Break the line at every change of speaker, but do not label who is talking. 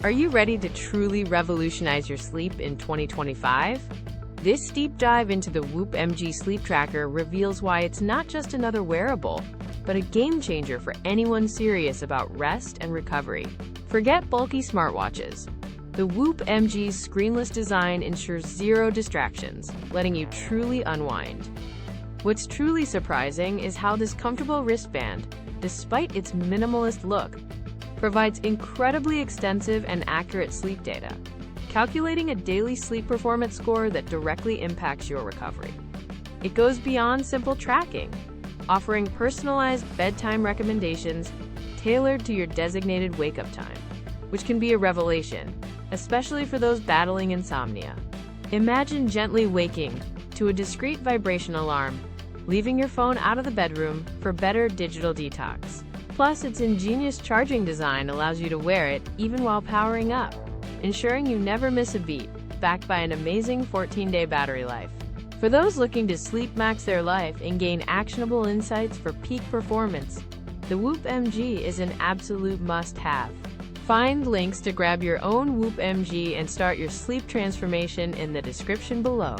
Are you ready to truly revolutionize your sleep in 2025? This deep dive into the Whoop MG sleep tracker reveals why it's not just another wearable, but a game changer for anyone serious about rest and recovery. Forget bulky smartwatches. The Whoop MG's screenless design ensures zero distractions, letting you truly unwind. What's truly surprising is how this comfortable wristband, despite its minimalist look, provides incredibly extensive and accurate sleep data, calculating a daily sleep performance score that directly impacts your recovery. It goes beyond simple tracking, offering personalized bedtime recommendations tailored to your designated wake-up time, which can be a revelation, especially for those battling insomnia. Imagine gently waking to a discreet vibration alarm, leaving your phone out of the bedroom for better digital detox. Plus, its ingenious charging design allows you to wear it even while powering up, ensuring you never miss a beat, backed by an amazing 14-day battery life. For those looking to sleepmax their life and gain actionable insights for peak performance, the Whoop MG is an absolute must-have. Find links to grab your own Whoop MG and start your sleep transformation in the description below.